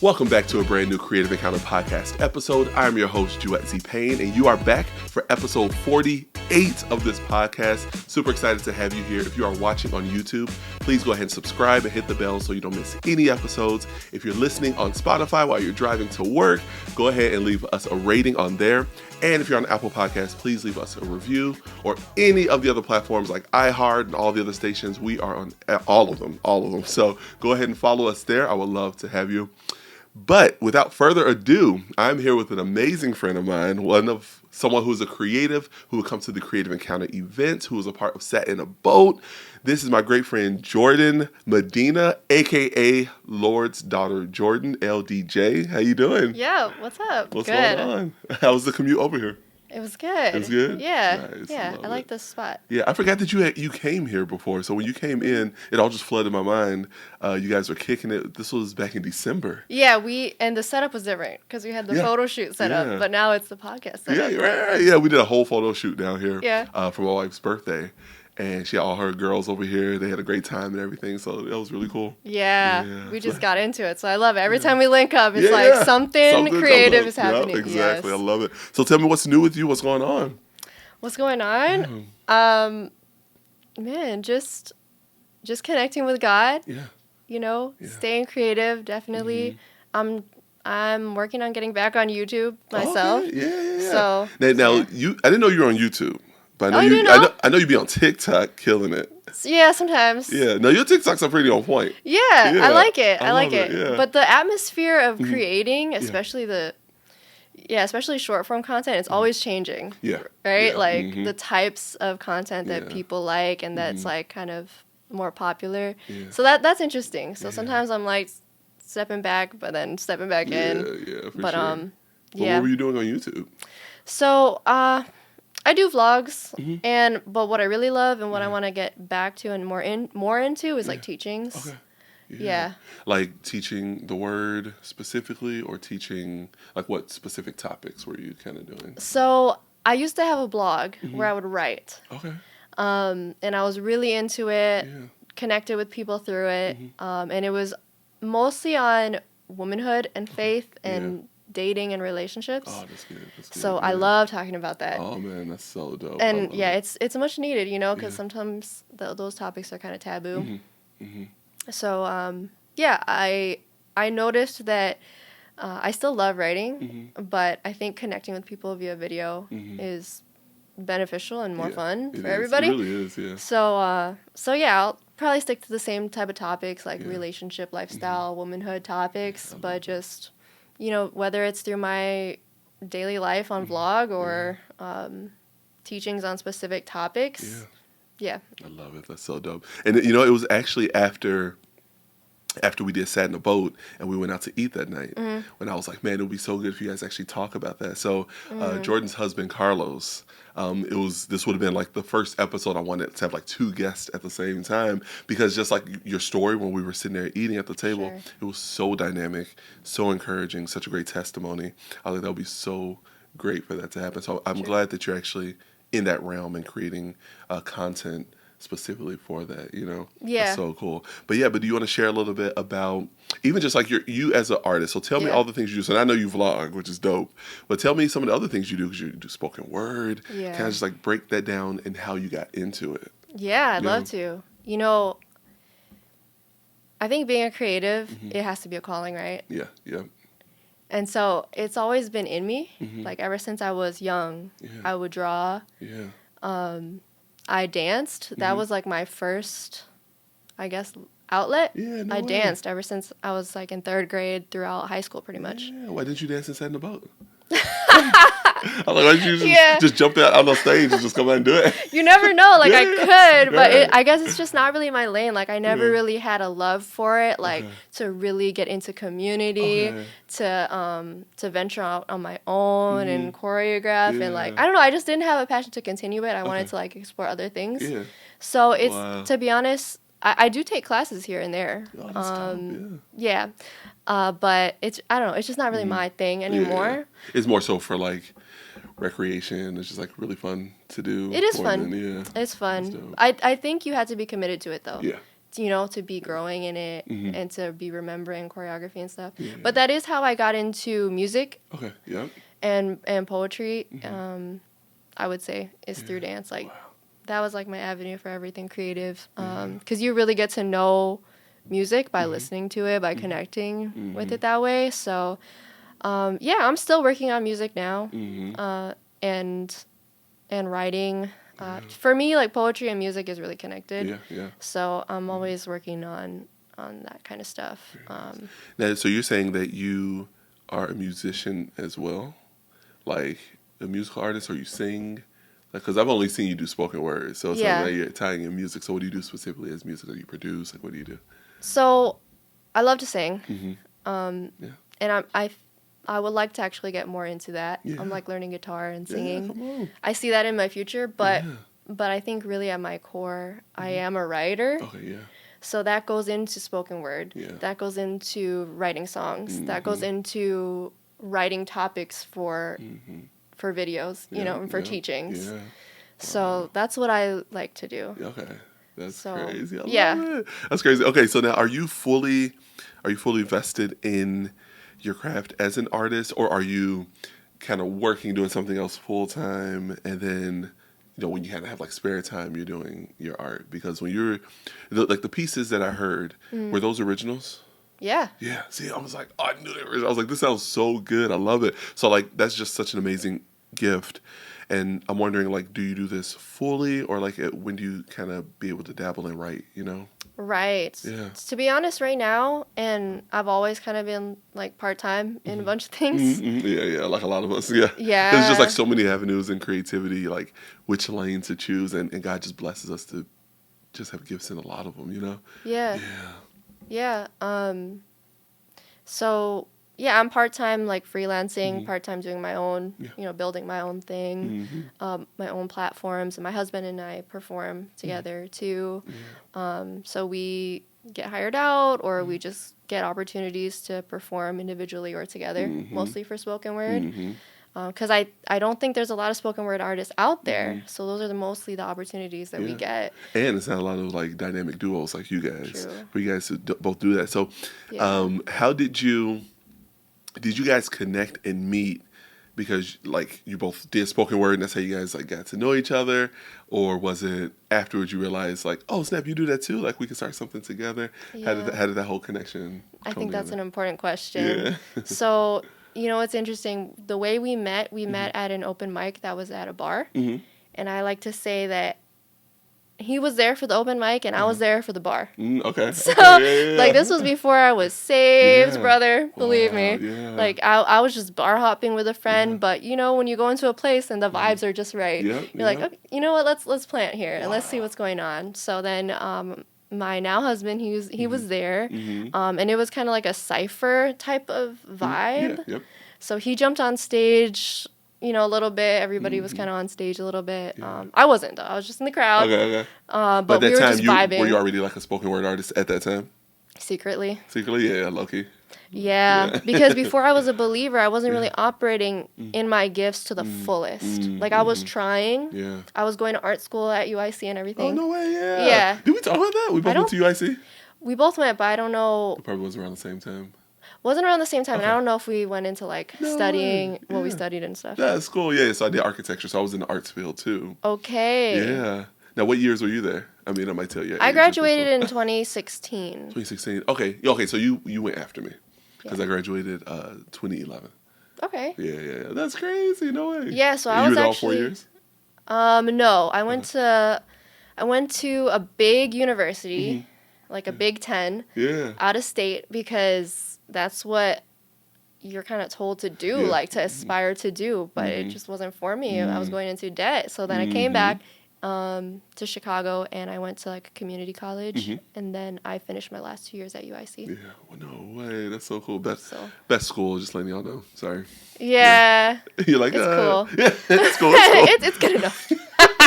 Welcome back to a brand new Creative Encounter podcast episode. I'm your host, Juiette Z. Payne, and you are back for episode 48 of this podcast. Super excited to have you here. If you are watching on YouTube, please go ahead and subscribe and hit the bell so you don't miss any episodes. If you're listening on Spotify while you're driving to work, go ahead and leave us a rating on there. And if you're on Apple Podcasts, please leave us a review, or any of the other platforms like iHeart and all the other stations. We are on all of them. So go ahead and follow us there. I would love to have you. But without further ado, I'm here with an amazing friend of mine, someone who's a creative, who would come to the Creative Encounter events, who is a part of Sat in a Boat. This is my great friend, Jordan Medina, a.k.a. Lord's daughter, Jordan, LDJ. How you doing? Yeah, what's up? What's good. going on? How was the commute over here? It was good. It was good? Yeah. Nice. Yeah, I like this spot. Yeah, I forgot that you came here before. So when you came in, it all just flooded my mind. You guys were kicking it. This was back in December. Yeah, and the setup was different because we had the photo shoot set up, but now it's the podcast setup. Yeah, right. Yeah, we did a whole photo shoot down here for my wife's birthday. And she had all her girls over here. They had a great time and everything. So that was really cool. Yeah. We just got into it. So I love it. Every time we link up, it's like something creative is happening. Yep, exactly. Yes. I love it. So tell me what's new with you. What's going on? What's going on? Man, just connecting with God. Yeah. You know, staying creative, definitely. Mm-hmm. I'm working on getting back on YouTube myself. Okay. Yeah. So now I didn't know you were on YouTube. But I know you be on TikTok killing it. Yeah, sometimes. Yeah, no, your TikToks are pretty on point. Yeah, I like it. I like it. Yeah. But the atmosphere of creating, especially especially short form content, it's always changing. Yeah. Right? Yeah. Like the types of content that people like and that's like kind of more popular. Yeah. So that's interesting. So sometimes I'm like stepping back, but then stepping back in. Yeah, for but sure. What were you doing on YouTube? So, I do vlogs, but what I really love and what I want to get back to and more into is like teachings. Okay. Yeah. Like teaching the word specifically, or teaching like what specific topics were you kind of doing? So I used to have a blog where I would write. Okay. And I was really into it, connected with people through it, and it was mostly on womanhood and faith and dating and relationships. Oh, that's good. So I love talking about that. Oh man, that's so dope. And it's much needed, you know, because sometimes those topics are kind of taboo. So I noticed that I still love writing, but I think connecting with people via video is beneficial and more fun for everybody. It really is, yeah. So I'll probably stick to the same type of topics like relationship, lifestyle, womanhood topics, but just, you know, whether it's through my daily life on vlog or teachings on specific topics. Yeah. I love it. That's so dope. And, you know, it was actually after we did Sat in a Boat and we went out to eat that night when I was like, man, it would be so good if you guys actually talk about that. So Jordan's husband, Carlos, this would have been like the first episode I wanted to have like two guests at the same time, because just like your story when we were sitting there eating at the table, it was so dynamic, so encouraging, such a great testimony. I think that would be so great for that to happen. So I'm glad that you're actually in that realm and creating content specifically for that, you know? Yeah. That's so cool. But do you want to share a little bit about even just like you as an artist? So tell me all the things you do. So I know you vlog, which is dope, but tell me some of the other things you do, because you do spoken word. Yeah. Kind of just like break that down and how you got into it. Yeah, I'd love to. You know, I think being a creative, it has to be a calling, right? Yeah. And so it's always been in me. Like ever since I was young, I would draw. Yeah. I danced. That was like my first, I guess, outlet. Yeah, I danced ever since I was like in third grade throughout high school, pretty much. Yeah. Why didn't you dance and Sat in the Boat? I'm like, why didn't you just jump out on the stage and just come out and do it? You never know. Like I could, but I guess it's just not really my lane. Like I never really had a love for it. Like to really get into community, to venture out on my own and choreograph and like I don't know. I just didn't have a passion to continue it. I wanted to like explore other things. Yeah. So it's to be honest, I do take classes here and there. Oh, that's dope. Yeah. But I don't know. It's just not really my thing anymore. Yeah. It's more so for like recreation. It's just like really fun to do. It is fun. It's fun. I think you had to be committed to it though. Yeah. to be growing in it and to be remembering choreography and stuff. Yeah. But that is how I got into music. Okay. Yeah. And poetry. I would say is through dance. Like that was like my avenue for everything creative. Because you really get to know music by listening to it, by connecting with it that way. So I'm still working on music now, and writing. For me, like poetry and music is really connected. Yeah, yeah. So I'm always working on that kind of stuff. Now, so you're saying that you are a musician as well, like a musical artist, or you sing? Because I've only seen you do spoken word, so it's like you're tying in music. So what do you do specifically as music? Do you produce? Like, what do you do? So I love to sing, and I would like to actually get more into that. Yeah. I'm like learning guitar and singing. Come on. I see that in my future, but I think really at my core, I am a writer. Okay, yeah. So that goes into spoken word. Yeah. That goes into writing songs. That goes into writing topics for videos, and for teachings. Yeah. So that's what I like to do. Okay. That's crazy. I love it. That's crazy. Okay, so now are you fully vested in your craft as an artist, or are you kind of doing something else full time, and then when you kind of have like spare time, you're doing your art? Because when you're like the pieces that I heard, were those originals? Yeah. Yeah. See, I was like, oh, I knew they were original. I was like, this sounds so good. I love it. So like, that's just such an amazing gift. And I'm wondering, like, do you do this fully, or like when do you kind of be able to dabble and write, Right. Yeah. To be honest, right now, and I've always kind of been like part-time in a bunch of things. Yeah, like a lot of us, yeah. Yeah. There's just like so many avenues in creativity, like which lane to choose, and God just blesses us to just have gifts in a lot of them, Yeah. Yeah. So, yeah, I'm part-time, like freelancing, part-time doing my own, building my own thing, my own platforms. And my husband and I perform together too. So we get hired out, or we just get opportunities to perform individually or together, mostly for spoken word. Because I don't think there's a lot of spoken word artists out there. So those are mostly the opportunities that we get. And it's not a lot of like dynamic duos like you guys. True. For you guys to both do that. So how did you guys connect and meet? Because like you both did spoken word, and that's how you guys like got to know each other, or was it afterwards you realized like, oh snap, you do that too? Like we could start something together. Yeah. How did that whole connection? I think that's an important question. Yeah. So it's interesting. The way we met at an open mic that was at a bar, and I like to say that he was there for the open mic, and I was there for the bar. Okay. So, like, this was before I was saved, brother. Believe me. Yeah. Like, I was just bar hopping with a friend, but, when you go into a place and the vibes are just right, you're like, okay, you know what, let's plant here, and let's see what's going on. So then, my now husband, he was there, and it was kind of like a cypher type of vibe. Yeah. Yep. So he jumped on stage, a little bit. Everybody was kind of on stage a little bit. Yeah. I wasn't, though. I was just in the crowd. Okay. But we were just vibing. Were you already like a spoken word artist at that time? Secretly? Yeah, low-key. Yeah, because before I was a believer, I wasn't really operating in my gifts to the fullest. Like, I was trying. Yeah. I was going to art school at UIC and everything. Oh, no way, yeah. Did we talk about that? We both went to UIC? We both went, but I don't know. It probably wasn't around the same time. Wasn't around the same time, and I don't know if we went into, like, studying what we studied and stuff. That's cool, yeah. So I did architecture, so I was in the arts field, too. Okay. Yeah. Now, what years were you there? I mean, I might tell you. I graduated in 2016. 2016. Okay, so you went after me, because I graduated 2011. Okay. Yeah. That's crazy. No way. Yeah, so I was actually... You were all 4 years? No. I went to a big university, like a Big 10, out of state, because that's what you're kind of told to do, like to aspire to do, but it just wasn't for me. I was going into debt. So then I came back to Chicago, and I went to like a community college, and then I finished my last 2 years at UIC. Yeah, well, no way. That's so cool. Best school, just letting y'all know. Sorry. Yeah. You're like, it's cool. Yeah, it's cool. It's good enough.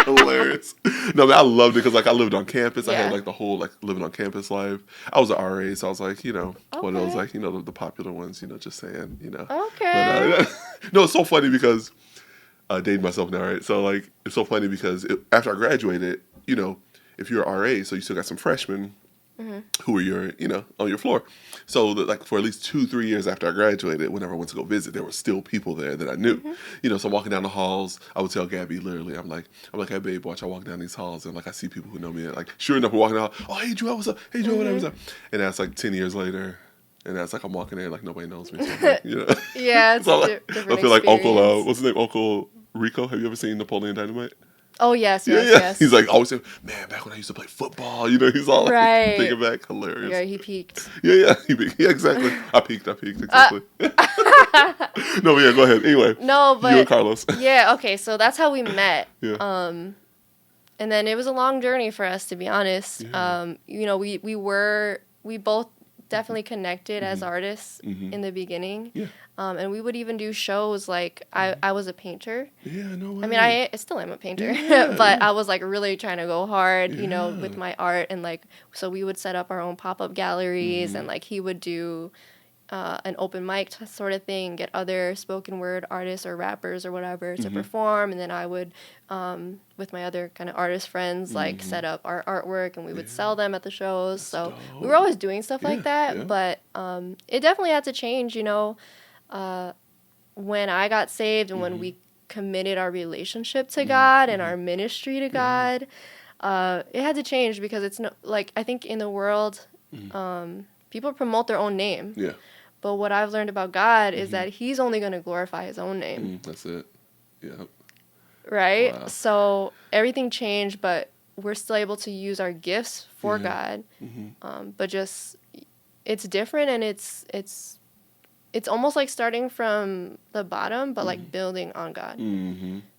Hilarious. No, man, I loved it because like I lived on campus. I had like the whole like living on campus life. I was an RA, so I was like, one of those like the popular ones. Just saying, Okay. But, no, it's so funny because dating myself now, right? So like it's so funny because after I graduated, if you're an RA, so you still got some freshmen who were your, on your floor. So like for at least 2-3 years after I graduated, whenever I went to go visit, there were still people there that I knew. So walking down the halls, I would tell Gabby literally, I'm like, hey babe, watch, I walk down these halls and like I see people who know me. And like sure enough, we're walking down, oh hey Juiette, what's up? Hey Juiette, what's up? And that's like 10 years later. And that's like I'm walking there like nobody knows me. So like, Yeah, it's so different I feel like experience. what's his name? Uncle Rico. Have you ever seen Napoleon Dynamite? Oh, yes. He's like always saying, man, back when I used to play football, he's all like thinking back, hilarious. Yeah, he peaked. Yeah, exactly. I peaked, exactly. No, but yeah, go ahead. Anyway, no, but you and Carlos. Yeah, okay, so that's how we met. Yeah. And then it was a long journey for us, to be honest. Yeah. We both definitely connected as artists in the beginning. Yeah. And we would even do shows like I was a painter. Yeah, no way. I mean, I still am a painter, but I was like really trying to go hard, with my art, and like so we would set up our own pop-up galleries, and like he would do an open mic sort of thing, get other spoken word artists or rappers or whatever to perform, and then I would with my other kind of artist friends like set up our artwork, and we would sell them at the shows. That's so dope. We were always doing stuff like that, but it definitely had to change, when I got saved and when we committed our relationship to God and our ministry to God. It had to change because it's like I think in the world people promote their own name. Yeah. But what I've learned about God is that He's only going to glorify His own name. That's it. Yeah. Right? Wow. So everything changed, but we're still able to use our gifts for God. But just it's different, and it's almost like starting from the bottom, but like building on God.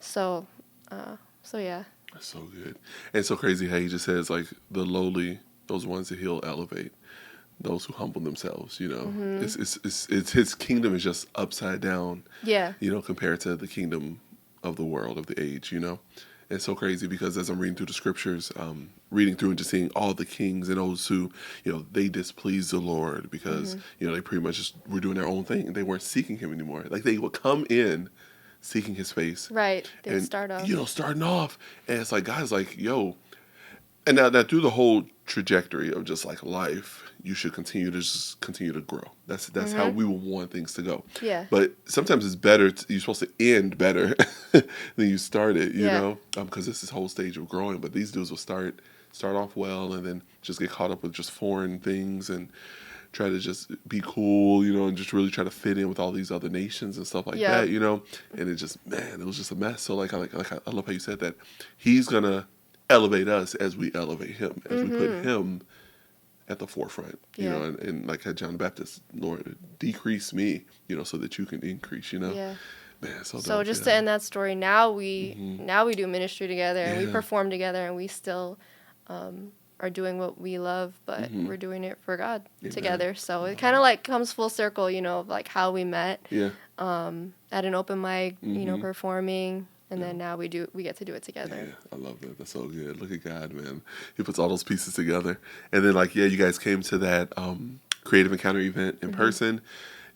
So yeah. That's so good. And it's so crazy how He just says like the lowly, those ones that He'll elevate. Those who humble themselves, it's His kingdom is just upside down, compared to the kingdom of the world, of the age, It's so crazy because as I'm reading through the scriptures, reading through and just seeing all the kings and those who, they displeased the Lord because, they pretty much just were doing their own thing. They weren't seeking Him anymore. Like they would come in seeking His face. Right. They would and, start off. Starting off. And it's like, God's like, yo. And now through the whole trajectory of just like life, you should continue to grow. That's how we will want things to go. Yeah. But sometimes it's better. You're supposed to end better than you started. You know, because it's this whole stage of growing. But these dudes will start off well and then just get caught up with just foreign things and try to just be cool, and just really try to fit in with all these other nations and stuff like that. And it just it was just a mess. So like I love how you said that He's gonna elevate us as we elevate Him, as we put Him at the forefront, and like how John the Baptist, Lord, decrease me, so that you can increase, Yeah. Man, so dope, just to end that story, now we do ministry together and we perform together and we still are doing what we love, but we're doing it for God together. So it kind of like comes full circle, of like how we met at an open mic, performing. And then now we get to do it together. Yeah, I love that. That's so good. Look at God, man. He puts all those pieces together. And then, you guys came to that Creative Encounter event in person,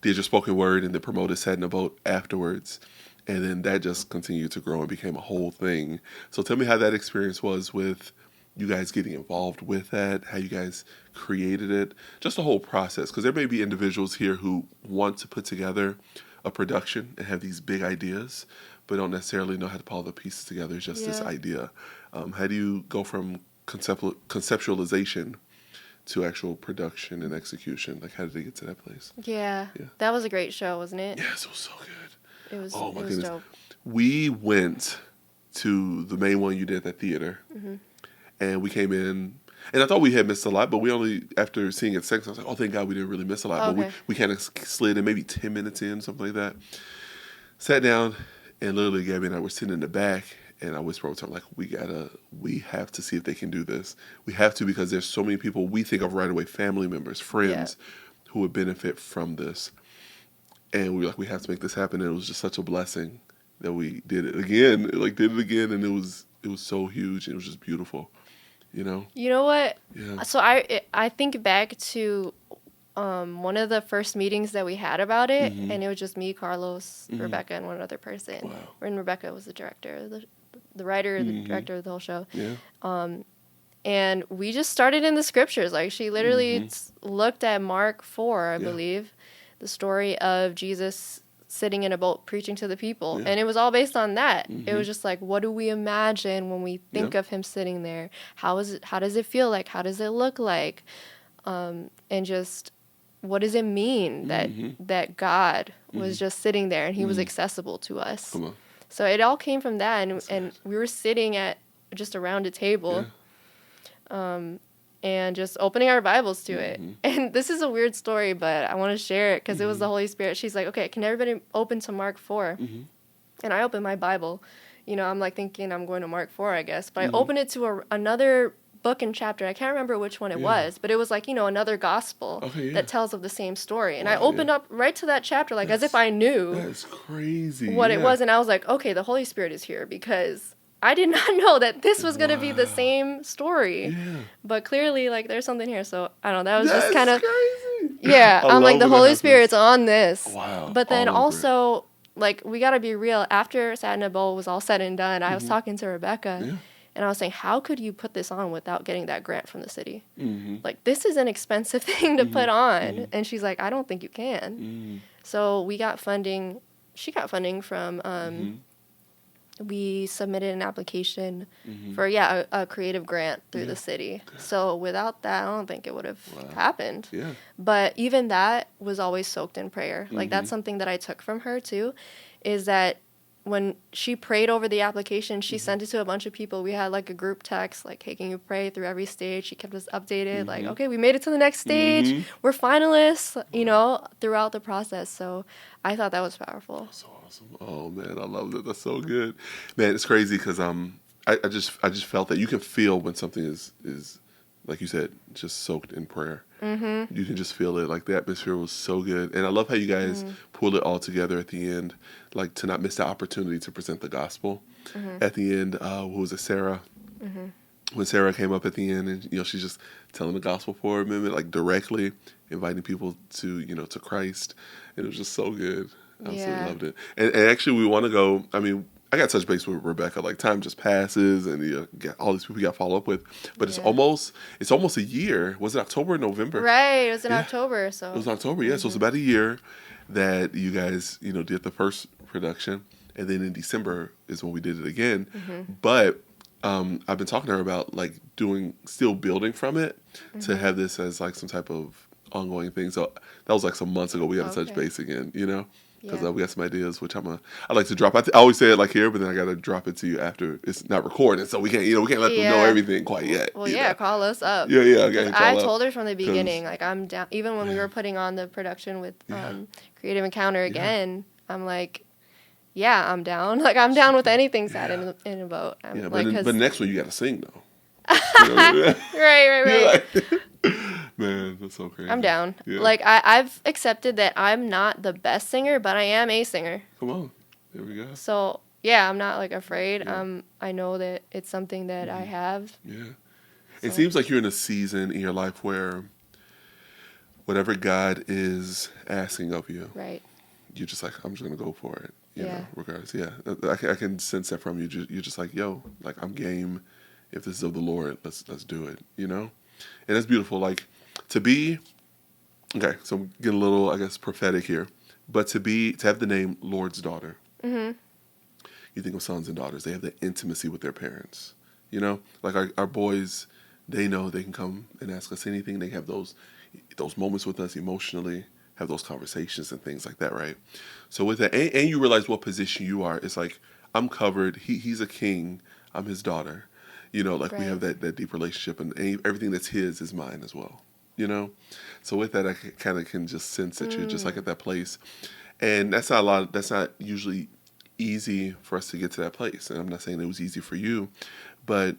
did your spoken word, and then promoted Sat in a Boat afterwards. And then that just continued to grow and became a whole thing. So tell me how that experience was with you guys getting involved with that, how you guys created it, just the whole process. Because there may be individuals here who want to put together a production and have these big ideas, but don't necessarily know how to put all the pieces together. It's just this idea. How do you go from conceptualization to actual production and execution? Like, how did they get to that place? Yeah. That was a great show, wasn't it? Yes, it was so good. It was. Oh my goodness. Dope. We went to the main one you did at that theater, and we came in. And I thought we had missed a lot, but we only, after seeing it second, I was like, oh, thank God we didn't really miss a lot. Okay. But we kind of slid in maybe 10 minutes in, something like that. Sat down, and literally Gabby and I were sitting in the back, and I whispered over to her, like, we have to see if they can do this. We have to, because there's so many people we think of right away, family members, friends, who would benefit from this. And we were like, we have to make this happen. And it was just such a blessing that we did it again. And it was so huge, and it was just beautiful. You know what? Yeah. So I think back to one of the first meetings that we had about it, and it was just me, Carlos, Rebecca, and one other person. Wow. And Rebecca was the director, the writer, the director of the whole show. Yeah. And we just started in the scriptures. Like, she literally looked at Mark 4, I believe, the story of Jesus sitting in a boat preaching to the people. And it was all based on that. It was just like, what do we imagine when we think of him sitting there? How does it feel like? How does it look like? And just, what does it mean that God was just sitting there and he was accessible to us? Come on. So it all came from that. And we were sitting at just around a table. And just opening our Bibles to it. And this is a weird story, but I want to share it because it was the Holy Spirit. She's like, okay, can everybody open to Mark 4? And I opened my Bible. You know, I'm like thinking I'm going to Mark 4, I guess. But I opened it to another book and chapter. I can't remember which one it was, but it was like, you know, another gospel that tells of the same story. And I opened up right to that chapter, like as if I knew That's crazy. What it was. And I was like, okay, the Holy Spirit is here because I did not know that this was going to be the same story. Yeah. But clearly, like, there's something here. So, I don't know. That was just kind of crazy. Yeah. I'm like, the Holy Spirit's on this. Wow. But then also, like, we got to be real. After Sat in a Bowl was all said and done, I was talking to Rebecca. And I was saying, how could you put this on without getting that grant from the city? Like, this is an expensive thing to put on. And she's like, I don't think you can. So we got funding. She got funding from... We submitted an application for, a creative grant through the city. So without that, I don't think it would have happened. Yeah. But even that was always soaked in prayer. Like, that's something that I took from her, too, is that when she prayed over the application, she sent it to a bunch of people. We had, like, a group text, like, hey, can you pray through every stage? She kept us updated, like, okay, we made it to the next stage. We're finalists, you know, throughout the process. So I thought that was powerful. So awesome. Oh, man, I love that. That's so good. Man, it's crazy because I just felt that you can feel when something is like you said, just soaked in prayer. You can just feel it. Like, the atmosphere was so good. And I love how you guys pulled it all together at the end, like, to not miss the opportunity to present the gospel. At the end, what was it, Sarah? When Sarah came up at the end and, you know, she's just telling the gospel for a minute, like, directly inviting people to, you know, to Christ. And it was just so good. I absolutely loved it. And actually, we want to go, I mean, I got touch base with Rebecca. Like, time just passes, and you get all these people you got to follow up with. But it's almost a year. Was it October or November? Right. It was in October. So it was October. Yeah. So it's about a year that you guys, you know, did the first production, and then in December is when we did it again. But I've been talking to her about, like, still building from it to have this as, like, some type of ongoing thing. So that was like some months ago. We got to touch base again, you know. Because we got some ideas, which I like to drop. I always say it like here, but then I got to drop it to you after it's not recorded, so we can't let them know everything quite yet. Well, call us up. Yeah, okay. I told her from the beginning, like, I'm down. Even when we were putting on the production with Creative Encounter again, I'm like, I'm down. Like, I'm down with anything sat in a boat. But next one you got to sing though. Right. Man, that's so crazy. I'm down. Yeah. Like, I've accepted that I'm not the best singer, but I am a singer. Come on. There we go. So, I'm not, like, afraid. I know that it's something that I have. Yeah. So. It seems like you're in a season in your life where whatever God is asking of you, right, you're just like, I'm just going to go for it. You know, regardless. Yeah. I can sense that from you. You're just like, yo, like, I'm game. If this is of the Lord, let's do it, you know? And that's beautiful. Like, to be, okay, so I'm getting a little, I guess, prophetic here, but to have the name Lord's daughter, you think of sons and daughters, they have the intimacy with their parents, you know? Like, our boys, they know they can come and ask us anything. They have those moments with us emotionally, have those conversations and things like that, right? So with that, and you realize what position you are. It's like, I'm covered. He's a king. I'm his daughter. You know, like, we have that deep relationship, and everything that's his is mine as well, you know? So with that, I kind of can just sense that you're just, like, at that place. And that's not usually easy for us to get to that place. And I'm not saying it was easy for you, but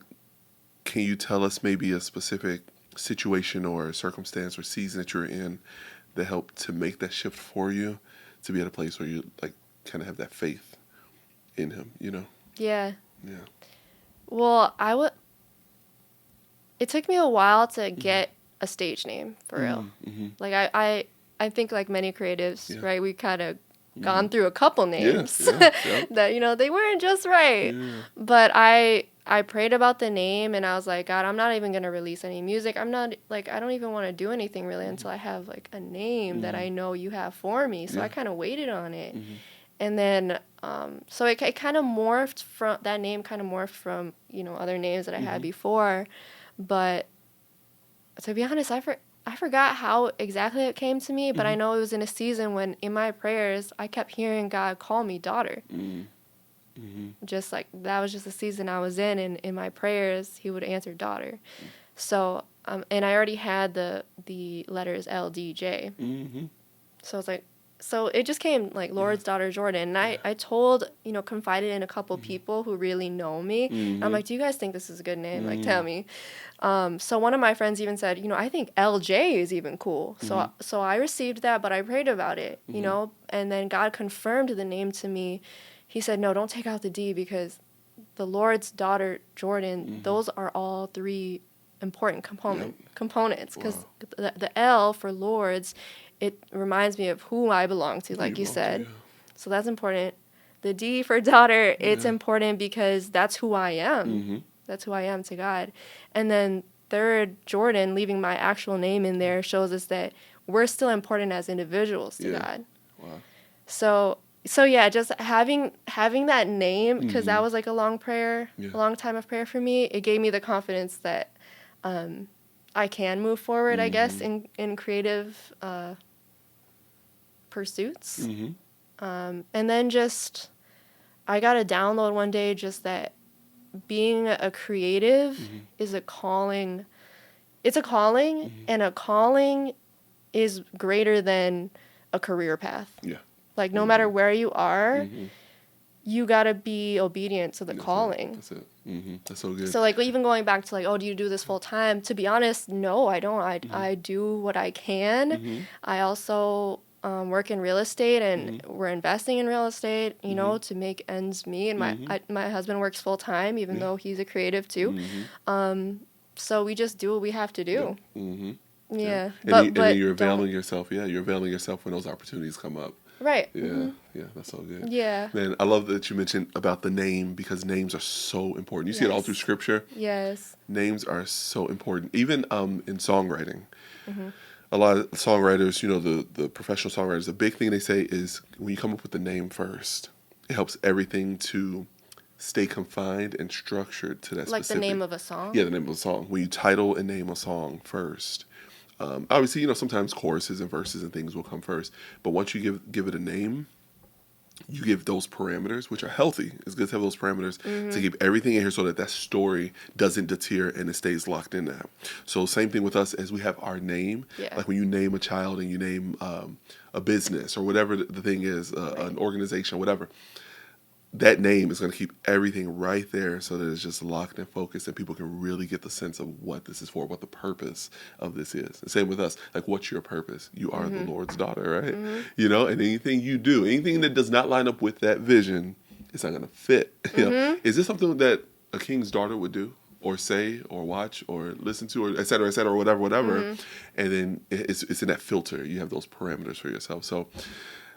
can you tell us maybe a specific situation or circumstance or season that you're in that helped to make that shift for you to be at a place where you, like, kind of have that faith in him, you know? Yeah. Well, it took me a while to get a stage name, for real. Like, I think, like many creatives, right, we kind of gone through a couple names that, you know, they weren't just right. But I I prayed about the name, and I was like, God, I'm not even going to release any music. I'm not, like, I don't even want to do anything really until I have, like, a name that I know you have for me. So I kind of waited on it. And then, so it kind of morphed from, that name kind of morphed from, you know, other names that I had before. But to be honest, I forgot how exactly it came to me, but I know it was in a season when in my prayers, I kept hearing God call me daughter. Just like, that was just a season I was in, and in my prayers, he would answer daughter. So, and I already had the letters LDJ. So it's like, so it just came like Lord's daughter Jordan. And I told, you know, confided in a couple people who really know me. I'm like, do you guys think this is a good name? Like, tell me. So one of my friends even said, you know, I think LJ is even cool. So I received that, but I prayed about it, you know, and then God confirmed the name to me. He said, no, don't take out the D, because the Lord's daughter Jordan, those are all three important components, because the L for Lord's, it reminds me of who I belong to, like you said. So that's important. The D for daughter, it's important because that's who I am. That's who I am to God. And then third, Jordan, leaving my actual name in there, shows us that we're still important as individuals to God. Wow. So yeah, just having that name, because that was like a long prayer, a long time of prayer for me. It gave me the confidence that I can move forward, I guess, in creative pursuits. And then just, I got a download one day just that being a creative is a calling. It's a calling, and a calling is greater than a career path. Yeah. Like, no matter where you are, you got to be obedient to the calling. That's it. That's so good. So, like, even going back to, like, oh, do you do this full time? To be honest, no, I don't. I do what I can. I also work in real estate, and we're investing in real estate, you know, to make ends meet. And my husband works full time, even though he's a creative too. So we just do what we have to do. Yeah. And then you're availing yourself. Yeah, you're availing yourself when those opportunities come up. Right. Yeah, yeah, that's so good. Yeah. Man, I love that you mentioned about the name, because names are so important. You see it all through Scripture. Yes. Names are so important. Even in songwriting. A lot of songwriters, you know, the professional songwriters, the big thing they say is when you come up with the name first, it helps everything to stay confined and structured to that like specific. Like the name of a song? Yeah, the name of a song. When you title and name a song first. Obviously, you know, sometimes choruses and verses and things will come first. But once you give it a name, you give those parameters, which are healthy. It's good to have those parameters to keep everything in here so that story doesn't deter and it stays locked in there. So same thing with us as we have our name. Yeah. Like when you name a child and you name a business or whatever the thing is, an organization, whatever. That name is going to keep everything right there so that it's just locked and focused and people can really get the sense of what this is for, what the purpose of this is. And same with us. Like, what's your purpose? You are the Lord's daughter, right? You know, and anything you do, anything that does not line up with that vision, it's not going to fit. You know? Is this something that a king's daughter would do or say or watch or listen to or et cetera, or whatever. And then it's in that filter. You have those parameters for yourself. So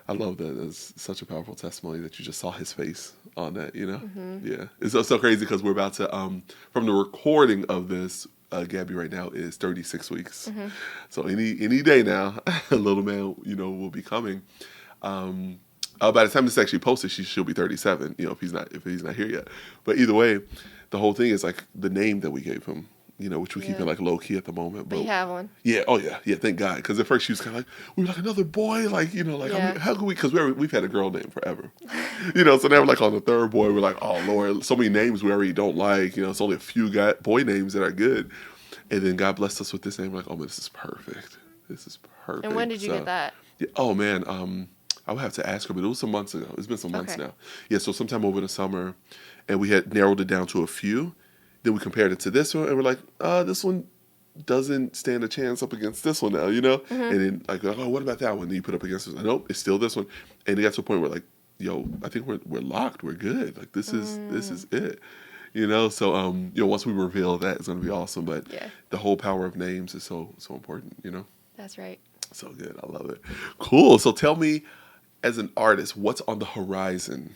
I love that. It's such a powerful testimony that you just saw his face on that, you know? Yeah. It's so crazy because we're about to, from the recording of this, Gabby right now is 36 weeks. So any day now, a little man, you know, will be coming. By the time this actually posted, she'll be 37, you know, if he's not here yet. But either way, the whole thing is like the name that we gave him. You know, which we're keeping like low key at the moment. But you have one. Yeah. Oh yeah. Yeah. Thank God. Because at first she was kind of like, we were like another boy. Like, you know, like how can we? Because we've had a girl name forever. You know, so now we're like on the third boy. We're like, oh Lord, so many names we already don't like. You know, it's only a few boy names that are good. And then God blessed us with this name. We're like, oh man, this is perfect. This is perfect. And when did you get that? Yeah, oh man, I would have to ask her, but it was some months ago. It's been some months now. Yeah. So sometime over the summer, and we had narrowed it down to a few. Then we compared it to this one, and we're like, this one doesn't stand a chance up against this one now, you know? And then like, oh, what about that one? Then you put up against this one. Nope, it's still this one. And it got to a point where like, yo, I think we're locked. We're good. Like this is it. You know? So you know, once we reveal that, it's gonna be awesome. But the whole power of names is so important, you know? That's right. So good. I love it. Cool. So tell me, as an artist, what's on the horizon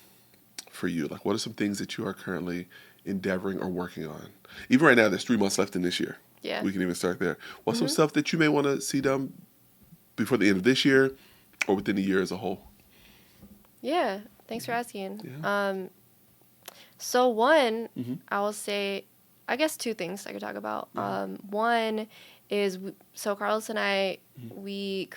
for you? Like, what are some things that you are currently endeavoring or working on? Even right now, there's 3 months left in this year. Yeah. We can even start there. What's some stuff that you may want to see done before the end of this year or within the year as a whole? Yeah. Thanks for asking. Yeah. So one, I will say, I guess 2 things I could talk about. One is, so Carlos and I, we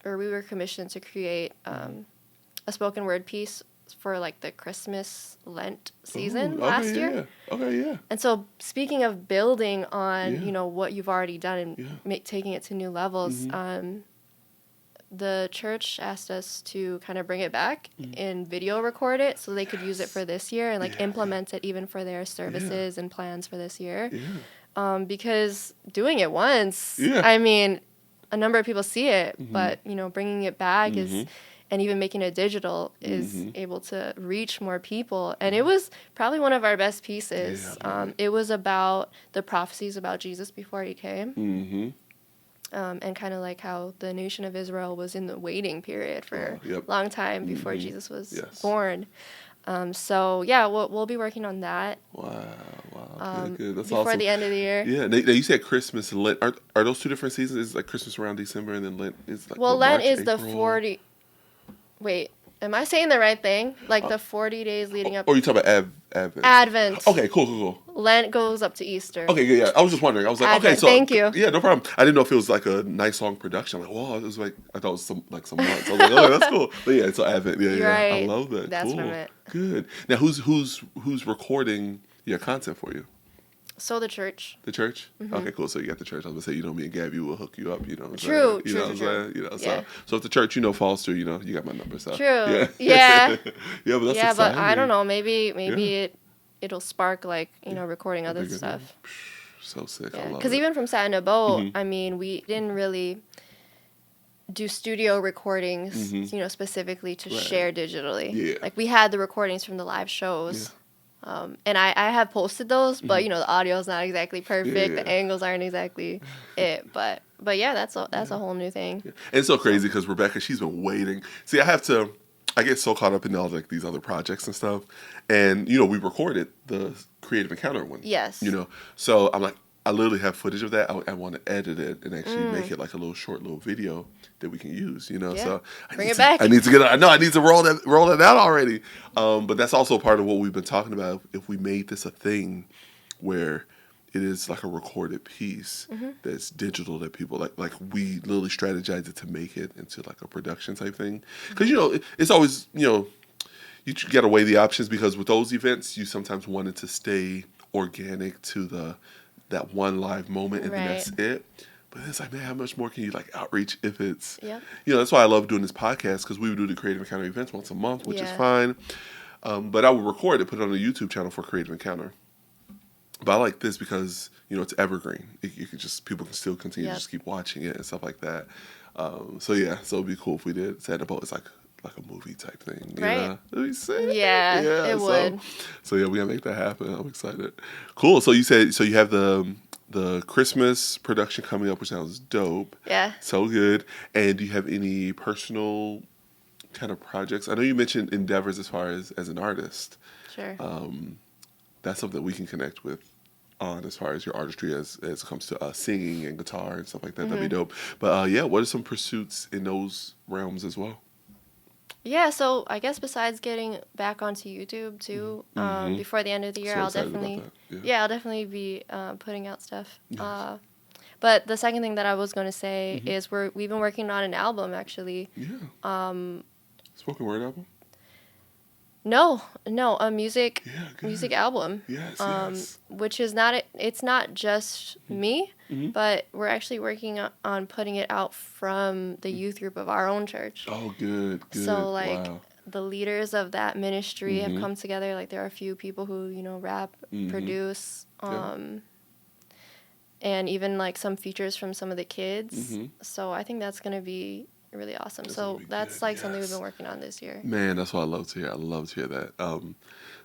were commissioned to create a spoken word piece for like the Christmas Lent season last year. Okay, yeah. And so speaking of building on, what you've already done and taking it to new levels, the church asked us to kind of bring it back and video record it so they could use it for this year and like implement it even for their services and plans for this year. Yeah. Because doing it once, I mean, a number of people see it, but, bringing it back is, and even making it digital is able to reach more people. And it was probably one of our best pieces. It was about the prophecies about Jesus before he came. And kind of like how the nation of Israel was in the waiting period for a long time before Jesus was born. So, yeah, we'll be working on that. Wow. Good. That's before awesome. the end of the year. Yeah. Now you said Christmas and Lent. Are those 2 different seasons? Is like Christmas around December and then Lent is like Lent March, is April? the 40... Wait, am I saying the right thing? Like the 40 days leading up... Or you talking about Advent? Advent. Okay, cool. Lent goes up to Easter. Okay, yeah. I was just wondering. I was like, Advent. okay, so... Thank you. Yeah, no problem. I didn't know if it was like a nice long production. I'm like, whoa, it was like... I thought it was some months. I was like, oh, that's cool. But yeah, it's Advent. Yeah. Right. I love that. That's cool. from it. Good. Now, who's recording your content for you? So the church. The church? Okay, cool. So you got the church. I was going to say, me and Gabby will hook you up, True. So if the church, falls through, you got my number. So. True. Yeah. Yeah. Yeah, but that's exciting. But I don't know. Maybe it'll spark like, recording other stuff. So sick. Yeah. I love it. Because even from Sat in a Boat, I mean, we didn't really do studio recordings, specifically to share digitally. Yeah. Like we had the recordings from the live shows. Yeah. And I have posted those, but the audio is not exactly perfect. The angles aren't exactly it, but yeah, that's a whole new thing. Yeah. And it's so crazy because Rebecca, she's been waiting. See, I get so caught up in all like these other projects and stuff, and we recorded the Creative Encounter one. Yes. So I'm like, I literally have footage of that. I want to edit it and actually make it like a short video that we can use, Yeah. So Bring it back. I need to roll that out already. But that's also part of what we've been talking about. If we made this a thing where it is like a recorded piece that's digital that people like we literally strategized it to make it into like a production type thing. Because, it's always, you got to weigh the options because with those events, you sometimes want it to stay organic to that one live moment and then that's it. But it's like, man, how much more can you like outreach if it's, that's why I love doing this podcast because we would do the Creative Encounter events once a month, which is fine. But I would record it, put it on the YouTube channel for Creative Encounter. But I like this because, it's evergreen. You can people can still continue to just keep watching it and stuff like that. So it'd be cool if we did. Sat in a Boat is like a movie type thing. Right. It'd be sick. Yeah, it would. So we gotta make that happen. I'm excited. Cool. So you said you have the Christmas production coming up, which sounds dope. Yeah. So good. And do you have any personal kind of projects? I know you mentioned endeavors as far as an artist. Sure. That's something that we can connect with on as far as your artistry as it comes to singing and guitar and stuff like that. That'd be dope. But what are some pursuits in those realms as well? Yeah, so I guess besides getting back onto YouTube too, before the end of the year, I'll definitely be putting out stuff. Nice. But the second thing that I was going to say is we've been working on an album actually. Yeah. Spoken word album? No, a music album. Yes. Which is it's not just me, but we're actually working on putting it out from the youth group of our own church. Oh, good. So the leaders of that ministry have come together. Like there are a few people who rap, produce, and even like some features from some of the kids. So I think that's gonna be really awesome. So that's like something we've been working on this year. Man, that's what I love to hear. I love to hear that.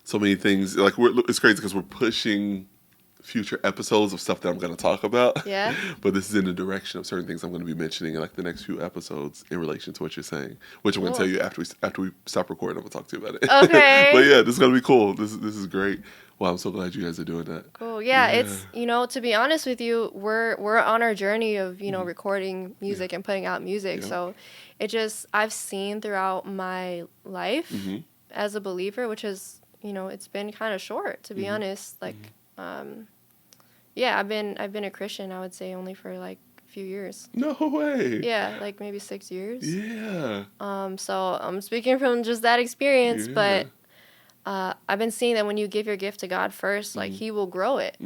So many things. Like it's crazy because we're pushing future episodes of stuff that I'm going to talk about. Yeah. But this is in the direction of certain things I'm going to be mentioning in like the next few episodes in relation to what you're saying, which I'm going to tell you after we stop recording. I'm going to talk to you about it. Okay. But yeah, this is going to be cool. This is great. Wow, I'm so glad you guys are doing that. Cool. Yeah, it's, to be honest with you, we're on our journey of, recording music and putting out music. Yeah. So I've seen throughout my life as a believer, which is, it's been kind of short, to be honest. Like, I've been a Christian, I would say, only for like a few years. No way. Yeah, like maybe 6 years. Yeah. So I'm speaking from just that experience, but I've been seeing that when you give your gift to God first, like He will grow it.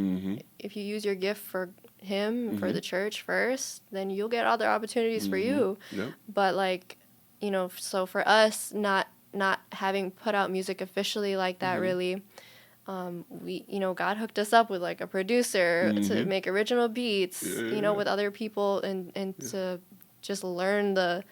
If you use your gift for Him, for the church first, then you'll get other opportunities for you. Yep. But like, so for us, not having put out music officially like that, really, we, God hooked us up with like a producer to make original beats, with other people and to just learn the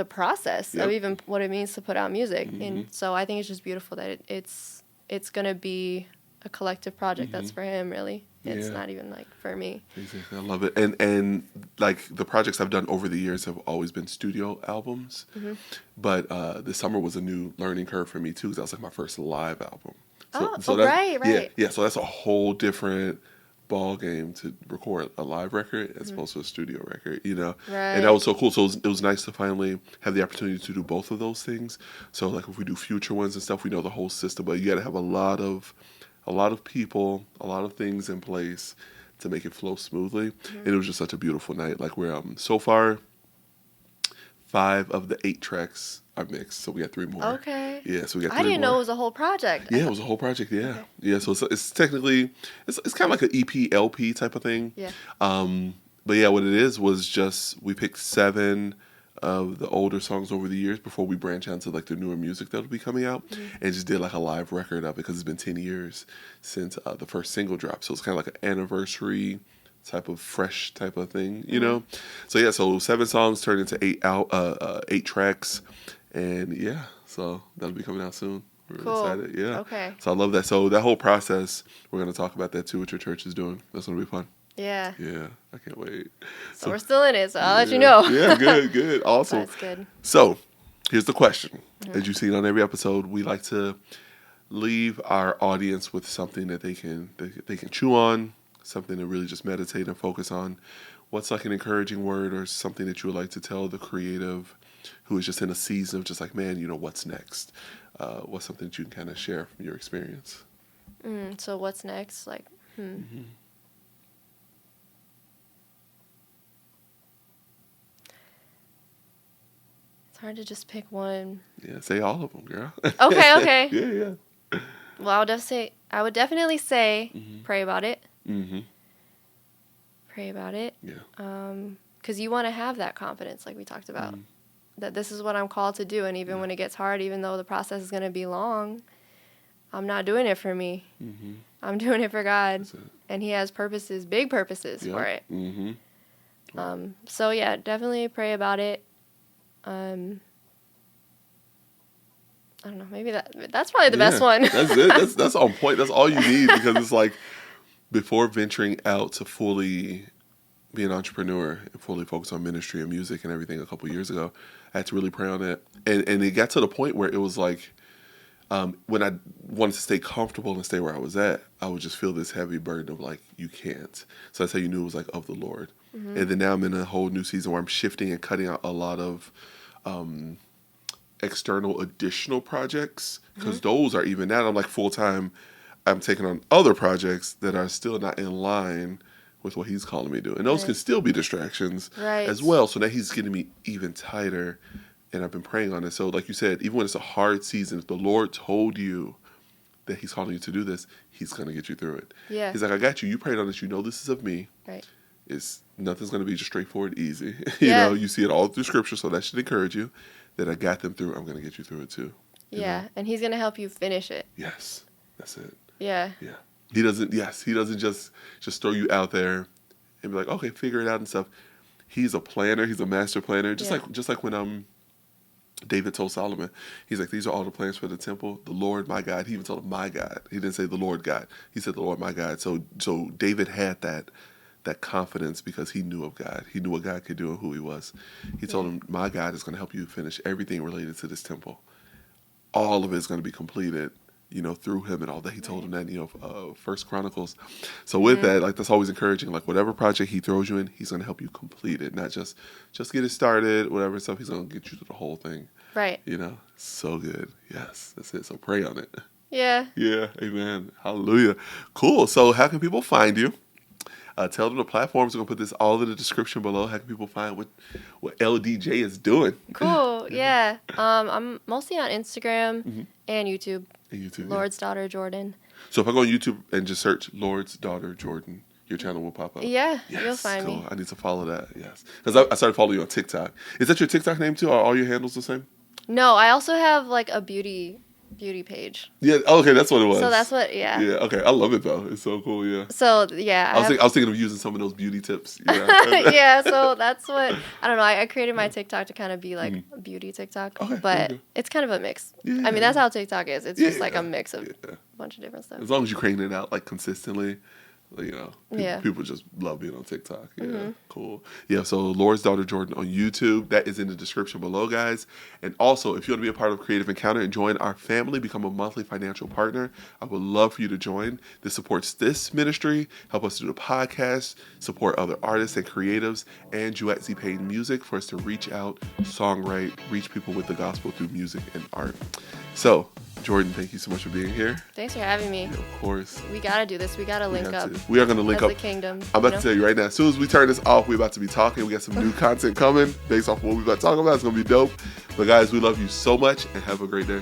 process of even what it means to put out music. And so I think it's just beautiful that it's going to be a collective project that's for Him, really. It's not even like for me. Exactly. I love it. And like the projects I've done over the years have always been studio albums. But this summer was a new learning curve for me too, because that was like my first live album. Right. Yeah, so that's a whole different ball game to record a live record as opposed to a studio record, Right. And that was so cool. So it was nice to finally have the opportunity to do both of those things. So like if we do future ones and stuff, we know the whole system, but you got to have a lot of people, a lot of things in place to make it flow smoothly. And it was just such a beautiful night. Like we're so far 5 of the 8 tracks are mixed, so we got 3 more. Okay. Yeah, so we got 3 more. I didn't know it was a whole project. Yeah, it was a whole project. Yeah, okay. Yeah. So it's technically it's kind of like an EP LP type of thing. Yeah. But yeah, what it is was just we picked 7 of the older songs over the years before we branch out to like the newer music that'll be coming out, and just did like a live record of it because it's been 10 years since the first single dropped. So it's kind of like an anniversary type of fresh type of thing, So yeah, so 7 songs turned into 8 tracks, and yeah, so that'll be coming out soon. We're cool. excited. Yeah. Okay. So I love that. So that whole process, we're gonna talk about that too. What your church is doing. That's gonna be fun. Yeah. Yeah, I can't wait. So we're still in it, so I'll let you know. Yeah, good, awesome. That's good. So here's the question. As you see on every episode, we like to leave our audience with something that they can chew on, something to really just meditate and focus on. What's like an encouraging word or something that you would like to tell the creative who is just in a season of just like, man, what's next? What's something that you can kind of share from your experience? So what's next? Like, It's hard to just pick one. Yeah, say all of them, girl. Okay. Yeah. Well, I would definitely say pray about it. Pray about it. Yeah. Because you want to have that confidence, like we talked about, that this is what I'm called to do, and even when it gets hard, even though the process is going to be long, I'm not doing it for me. I'm doing it for God, and He has purposes, big purposes for it. So yeah, definitely pray about it. I don't know. Maybe that's probably the best one. That's it. That's on point. That's all you need, because it's like before venturing out to fully be an entrepreneur and fully focus on ministry and music and everything a couple of years ago, I had to really pray on it. And it got to the point where it was like when I wanted to stay comfortable and stay where I was at, I would just feel this heavy burden of like, you can't. So that's how you knew it was like of the Lord. And then now I'm in a whole new season where I'm shifting and cutting out a lot of external additional projects, because those are even now I'm like full time. I'm taking on other projects that are still not in line with what He's calling me to do, and those can still be distractions as well. So now He's getting me even tighter, and I've been praying on it. So like you said, even when it's a hard season, if the Lord told you that He's calling you to do this, He's gonna get you through it. Yeah. He's like, I got you. You prayed on this. You know this is of me. Right. Nothing's going to be just straightforward, easy. You see it all through Scripture, so that should encourage you that I got them through. I'm going to get you through it too. Yeah, and He's going to help you finish it. Yes, that's it. Yeah. Yeah. He doesn't just throw you out there and be like, okay, figure it out and stuff. He's a planner. He's a master planner. Just like when David told Solomon, he's like, these are all the plans for the temple. The Lord, my God. He even told him, my God. He didn't say the Lord God. He said the Lord, my God. So David had that confidence because he knew of God. He knew what God could do and who he was. He told him, my God is going to help you finish everything related to this temple. All of it is going to be completed, through him and all that. He told him that, First Chronicles. So with that, like, that's always encouraging. Like, whatever project he throws you in, he's going to help you complete it. Not just get it started, whatever stuff. He's going to get you to the whole thing. Right. So good. Yes, that's it. So pray on it. Yeah. Yeah. Amen. Hallelujah. Cool. So how can people find you? Tell them the platforms. We're going to put this all in the description below. How can people find what LDJ is doing? Cool. Yeah. I'm mostly on Instagram and YouTube. Lord's Daughter Jordan. So if I go on YouTube and just search Lord's Daughter Jordan, your channel will pop up. Yeah, yes, you'll find me. I need to follow that. Yes. Because I started following you on TikTok. Is that your TikTok name too? Are all your handles the same? No, I also have like a beauty page. Yeah. Okay, that's what it was. So that's what. Yeah. Yeah. Okay, I love it though. It's so cool. Yeah. So yeah, I was thinking of using some of those beauty tips. Yeah. So that's what I don't know. I created my TikTok to kind of be like a beauty TikTok, but it's kind of a mix. Yeah. I mean, that's how TikTok is. It's just like a mix of a bunch of different stuff. As long as you're creating it out like consistently. People just love being on TikTok. Yeah, cool. Yeah, so Lord's Daughter Jordan on YouTube. That is in the description below, guys. And also, if you want to be a part of Creative Encounter and join our family, become a monthly financial partner, I would love for you to join. This supports this ministry, help us do the podcast, support other artists and creatives, and Juiette Z. Payne Music for us to reach out, songwrite, reach people with the gospel through music and art. So, Jordan, thank you so much for being here. Thanks for having me. Yeah, of course. We got to do this. We got to link up. We are going to link up. The kingdom. I'm about to tell you right now, as soon as we turn this off, we're about to be talking. We got some new content coming based off of what we're about to talk about. It's going to be dope. But guys, we love you so much and have a great day.